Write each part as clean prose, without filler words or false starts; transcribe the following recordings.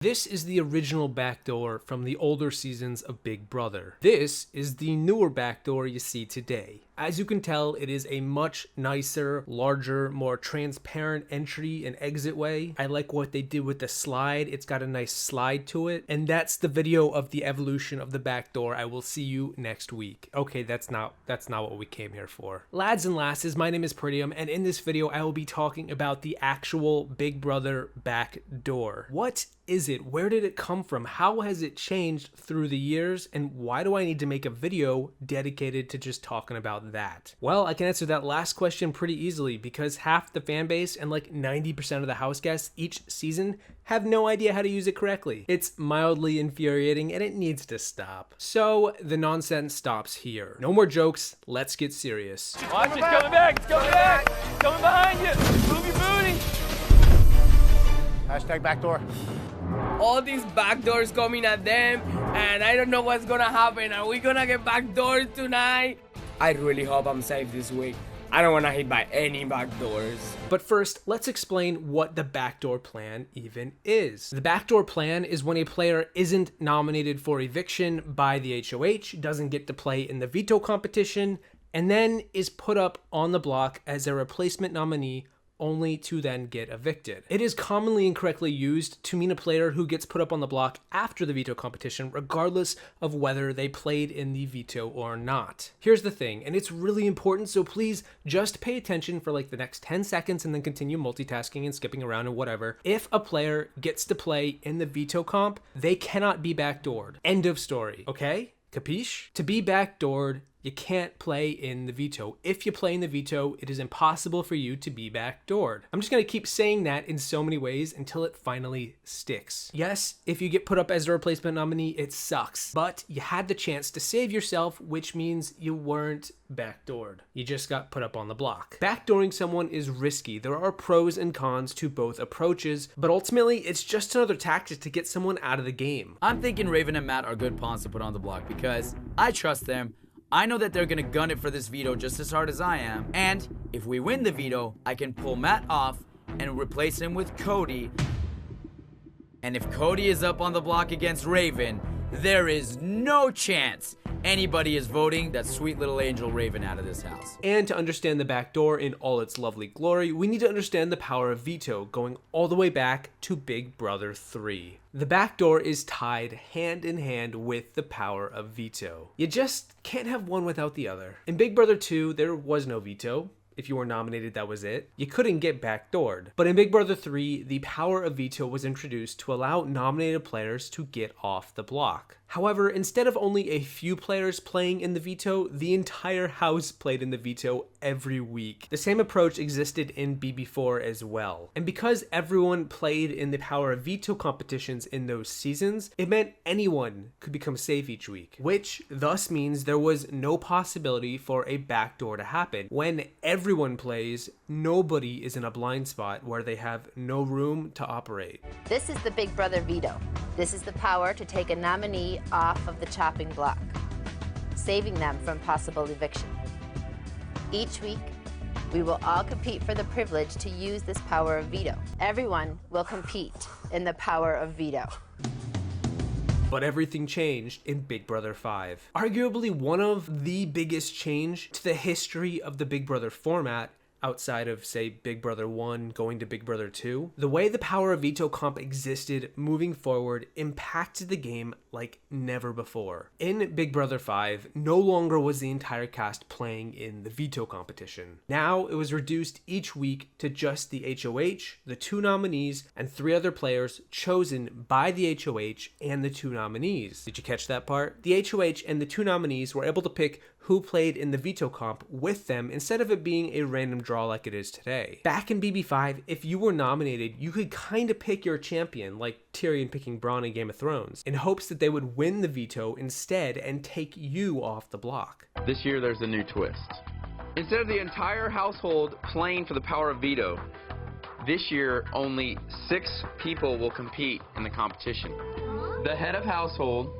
This is the original backdoor from the older seasons of Big Brother. This is the newer backdoor you see today. As you can tell, it is a much nicer, larger, more transparent entry and exit way. I like what they did with the slide. It's got a nice slide to it. And that's the video of the evolution of the backdoor. I will see you next week. Okay, that's not what we came here for. Lads and lasses, my name is Peridiam, and in this video, I will be talking about the actual Big Brother backdoor. What is it? Where did it come from? How has it changed through the years? And why do I need to make a video dedicated to just talking about that? Well, I can answer that last question pretty easily because half the fan base and like 90% of the house guests each season have no idea how to use it correctly. It's mildly infuriating and it needs to stop. So the nonsense stops here. No more jokes, let's get serious. Watch it, coming back, it's coming back! It's coming behind you! Move your booty! Hashtag backdoor. All these backdoors coming at them, and I don't know what's gonna happen. Are we gonna get backdoored tonight? I really hope I'm safe this week. I don't wanna hit by any backdoors. But first, let's explain what the backdoor plan even is. The backdoor plan is when a player isn't nominated for eviction by the HOH, doesn't get to play in the veto competition, and then is put up on the block as a replacement nominee only to then get evicted. It is commonly incorrectly used to mean a player who gets put up on the block after the veto competition, regardless of whether they played in the veto or not. Here's the thing, and it's really important, so please just pay attention for like the next 10 seconds and then continue multitasking and skipping around and whatever. If a player gets to play in the veto comp, they cannot be backdoored. End of story, okay? Capiche? To be backdoored, you can't play in the veto. If you play in the veto, it is impossible for you to be backdoored. I'm just gonna keep saying that in so many ways until it finally sticks. Yes, if you get put up as a replacement nominee, it sucks, but you had the chance to save yourself, which means you weren't backdoored. You just got put up on the block. Backdooring someone is risky. There are pros and cons to both approaches, but ultimately it's just another tactic to get someone out of the game. I'm thinking Raven and Matt are good pawns to put on the block because I trust them. I know that they're gonna gun it for this veto just as hard as I am. And if we win the veto, I can pull Matt off and replace him with Cody. And if Cody is up on the block against Raven, there is no chance anybody is voting that sweet little angel Raven out of this house. And to understand the backdoor in all its lovely glory, we need to understand the power of veto, going all the way back to Big Brother 3. The backdoor is tied hand in hand with the power of veto. You just can't have one without the other. In Big Brother 2, there was no veto. If you were nominated, that was it. You couldn't get backdoored. But in Big Brother 3, the power of veto was introduced to allow nominated players to get off the block. However, instead of only a few players playing in the veto, the entire house played in the veto every week. The same approach existed in BB4 as well. And because everyone played in the power of veto competitions in those seasons, it meant anyone could become safe each week, which thus means there was no possibility for a backdoor to happen. When everyone plays, nobody is in a blind spot where they have no room to operate. This is the Big Brother veto. This is the power to take a nominee off of the chopping block, saving them from possible eviction. Each week, we will all compete for the privilege to use this power of veto. Everyone will compete in the power of veto. But everything changed in Big Brother 5. Arguably one of the biggest change to the history of the Big Brother format, outside of, say, Big Brother 1 going to Big Brother 2, the way the power of veto comp existed moving forward impacted the game like never before. In Big Brother 5, no longer was the entire cast playing in the veto competition. Now it was reduced each week to just the HOH, the 2 nominees, and 3 other players chosen by the HOH and the 2 nominees. Did you catch that part? The HOH and the 2 nominees were able to pick who played in the veto comp with them instead of it being a random draw like it is today. Back in BB5, if you were nominated, you could kind of pick your champion, like Tyrion picking Bronn in Game of Thrones, in hopes that they would win the veto instead and take you off the block. This year there's a new twist. Instead of the entire household playing for the power of veto, this year only 6 people will compete in the competition. The head of household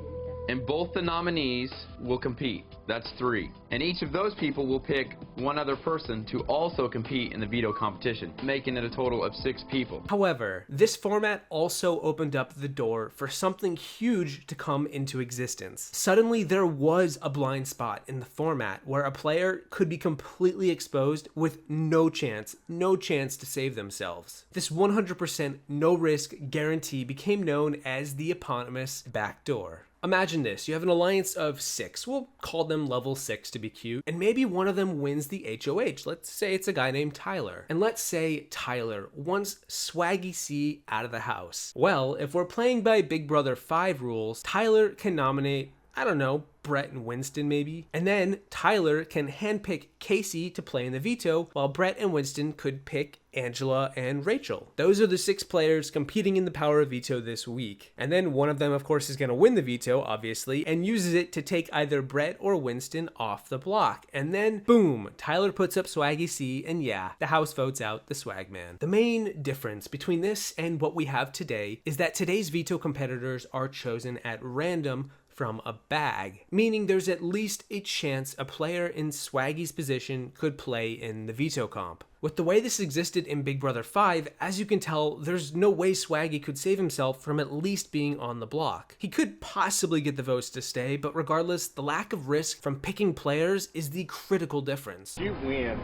and both the nominees will compete. That's 3. And each of those people will pick one other person to also compete in the veto competition, making it a total of 6 people. However, this format also opened up the door for something huge to come into existence. Suddenly, there was a blind spot in the format where a player could be completely exposed with no chance to save themselves. This 100% no risk guarantee became known as the eponymous backdoor. Imagine this, you have an alliance of 6, we'll call them level 6 to be cute, and maybe one of them wins the HOH. Let's say it's a guy named Tyler. And let's say Tyler wants Swaggy C out of the house. Well, if we're playing by Big Brother 5 rules, Tyler can nominate, I don't know, Brett and Winston maybe. And then Tyler can handpick Cassi to play in the veto, while Brett and Winston could pick Angela and Rachel. Those are the 6 players competing in the power of veto this week. And then one of them, of course, is going to win the veto, obviously, and uses it to take either Brett or Winston off the block. And then, boom, Tyler puts up Swaggy C, and yeah, the house votes out the swag man. The main difference between this and what we have today is that today's veto competitors are chosen at random from a bag, meaning there's at least a chance a player in Swaggy's position could play in the veto comp. With the way this existed in Big Brother 5, as you can tell, there's no way Swaggy could save himself from at least being on the block. He could possibly get the votes to stay, but regardless, the lack of risk from picking players is the critical difference. You win.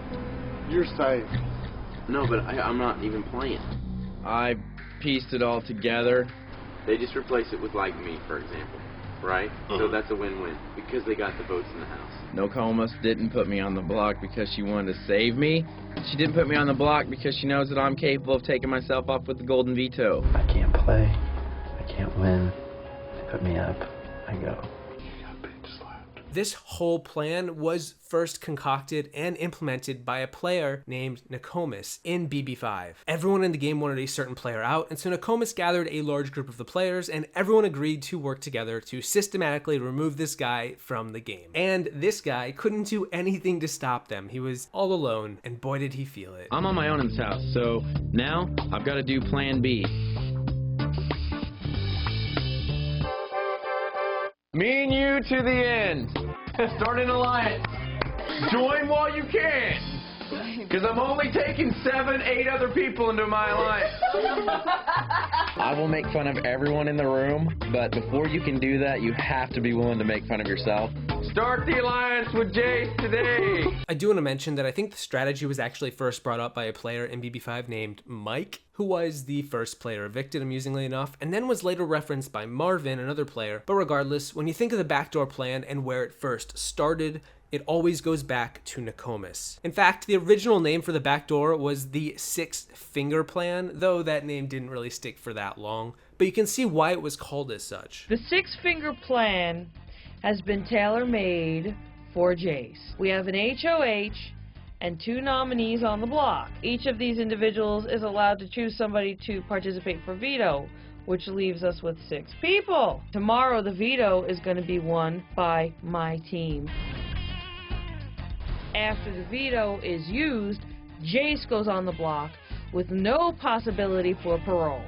You're safe. No, but I'm not even playing. I pieced it all together. They just replace it with like me, for example. Right? So that's a win-win because they got the votes in the house. Nokomis didn't put me on the block because she wanted to save me. She didn't put me on the block because she knows that I'm capable of taking myself off with the golden veto. I can't play. I can't win. They put me up. I go. This whole plan was first concocted and implemented by a player named Nokomis in BB5. Everyone in the game wanted a certain player out, and so Nokomis gathered a large group of the players, and everyone agreed to work together to systematically remove this guy from the game. And this guy couldn't do anything to stop them. He was all alone, and boy did he feel it. I'm on my own in this house, so now I've got to do plan B. Me and you to the end. Start an alliance. Join while you can. Because I'm only taking 7, 8 other people into my alliance. I will make fun of everyone in the room, but before you can do that, you have to be willing to make fun of yourself. Start the alliance with Jace today. I do want to mention that I think the strategy was actually first brought up by a player in BB5 named Mike, who was the first player evicted, amusingly enough, and then was later referenced by Marvin, another player. But regardless, when you think of the backdoor plan and where it first started, it always goes back to Nokomis. In fact, the original name for the backdoor was the 6-finger plan, though that name didn't really stick for that long. But you can see why it was called as such. The 6-finger plan has been tailor-made for Jace. We have an HOH and 2 nominees on the block. Each of these individuals is allowed to choose somebody to participate for veto, which leaves us with 6 people. Tomorrow the veto is going to be won by my team. After the veto is used, Jace goes on the block with no possibility for parole,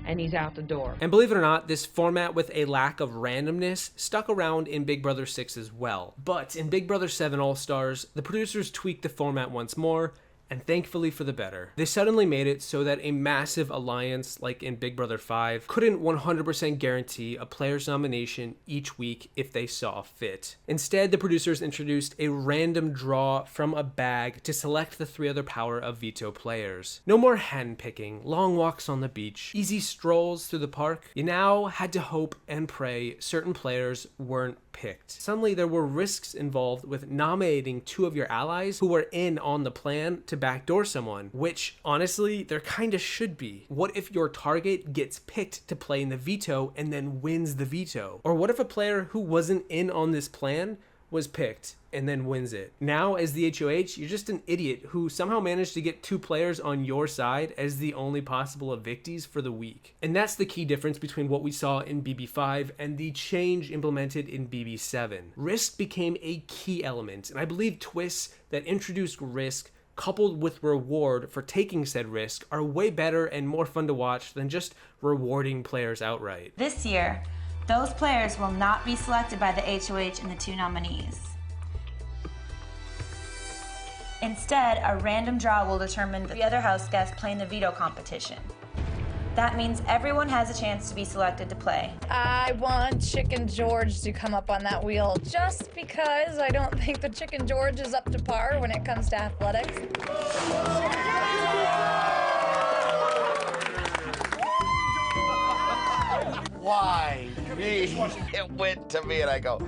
and he's out the door. And believe it or not, this format with a lack of randomness stuck around in Big Brother 6 as well. But in Big Brother 7 All-Stars, the producers tweaked the format once more, and thankfully for the better. They suddenly made it so that a massive alliance like in Big Brother 5 couldn't 100% guarantee a player's nomination each week if they saw fit. Instead, the producers introduced a random draw from a bag to select the 3 other power of veto players. No more handpicking, long walks on the beach, easy strolls through the park. You now had to hope and pray certain players weren't picked. Suddenly there were risks involved with nominating 2 of your allies who were in on the plan to backdoor someone, which honestly there kind of should be. What if your target gets picked to play in the veto and then wins the veto? Or what if a player who wasn't in on this plan was picked and then wins it? Now, as the HOH, you're just an idiot who somehow managed to get 2 players on your side as the only possible evictees for the week. And that's the key difference between what we saw in BB5 and the change implemented in BB7. Risk became a key element, and I believe twists that introduced risk coupled with reward for taking said risk are way better and more fun to watch than just rewarding players outright. This year, Those players will not be selected by the HOH and the 2 nominees. Instead, a random draw will determine the other house guests playing the veto competition. That means everyone has a chance to be selected to play. I want Chicken George to come up on that wheel just because I don't think the Chicken George is up to par when it comes to athletics. Why me? It went to me and I go,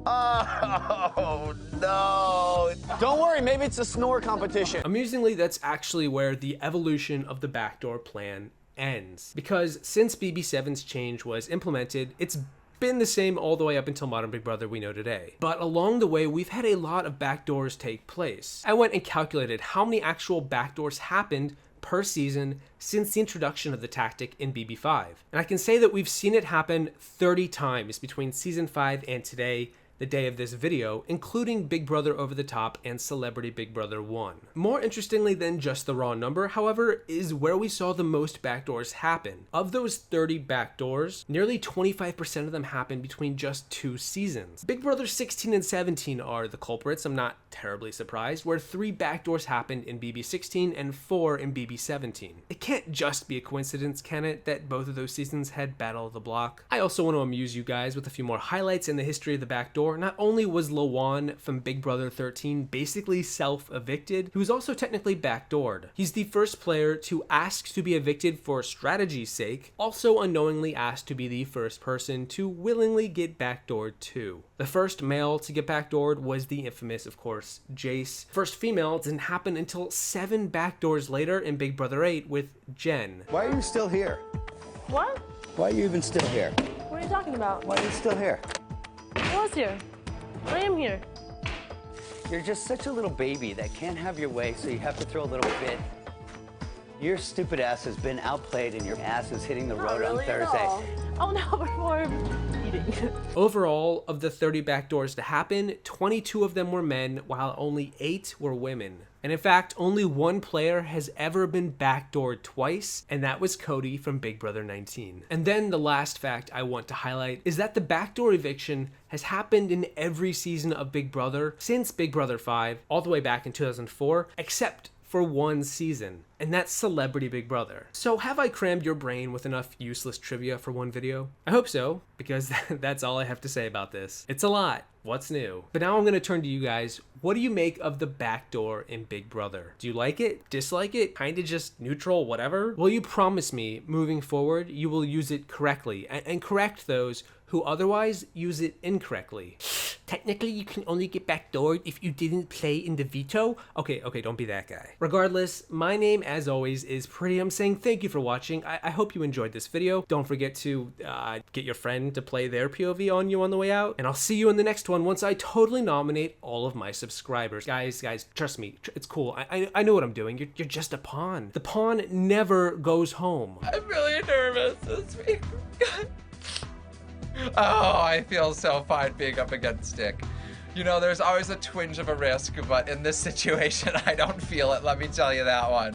oh no. Don't worry, maybe it's a snore competition. Amusingly, that's actually where the evolution of the backdoor plan ends. Because since BB7's change was implemented, it's been the same all the way up until Modern Big Brother we know today. But along the way, we've had a lot of backdoors take place. I went and calculated how many actual backdoors happened per season since the introduction of the tactic in BB5. And I can say that we've seen it happen 30 times between season 5 and today, the day of this video, including Big Brother Over the Top and Celebrity Big Brother 1. More interestingly than just the raw number, however, is where we saw the most backdoors happen. Of those 30 backdoors, nearly 25% of them happened between just 2 seasons. Big Brother 16 and 17 are the culprits, I'm not terribly surprised, where 3 backdoors happened in BB16 and 4 in BB17. It can't just be a coincidence, can it, that both of those seasons had Battle of the Block? I also want to amuse you guys with a few more highlights in the history of the backdoor. Not only was Lawon from Big Brother 13 basically self-evicted, he was also technically backdoored. He's the first player to ask to be evicted for strategy's sake, also unknowingly asked to be the first person to willingly get backdoored too. The first male to get backdoored was the infamous, of course, Jace. First female didn't happen until 7 backdoors later in Big Brother 8 with Jen. Why are you still here? What? Why are you even still here? What are you talking about? Why are you still here? I was here. I am here. You're just such a little baby that can't have your way, so you have to throw a little bit. Your stupid ass has been outplayed and your ass is hitting the road on Thursday. Oh no, before I'm eating. Overall, of the 30 backdoors to happen, 22 of them were men, while only 8 were women. And in fact, only 1 player has ever been backdoored twice, and that was Cody from Big Brother 19. And then the last fact I want to highlight is that the backdoor eviction has happened in every season of Big Brother since Big Brother 5, all the way back in 2004, except for 1 season, and that's Celebrity Big Brother. So have I crammed your brain with enough useless trivia for 1 video? I hope so, because that's all I have to say about this. It's a lot. What's new? But now I'm going to turn to you guys. What do you make of the backdoor in Big Brother? Do you like it? Dislike it? Kinda just neutral, whatever? Will you promise me, moving forward, you will use it correctly and correct those who otherwise use it incorrectly? Technically, you can only get backdoored if you didn't play in the veto? Okay, don't be that guy. Regardless, my name, as always, is Peridiam, saying thank you for watching. I hope you enjoyed this video. Don't forget to get your friend to play their POV on you on the way out, and I'll see you in the next one once I totally nominate all of my subscribers. Guys, trust me, it's cool. I know what I'm doing. You're just a pawn. The pawn never goes home. I'm really nervous this week. Oh, I feel so fine being up against Dick. You know, there's always a twinge of a risk, but in this situation, I don't feel it. Let me tell you that one.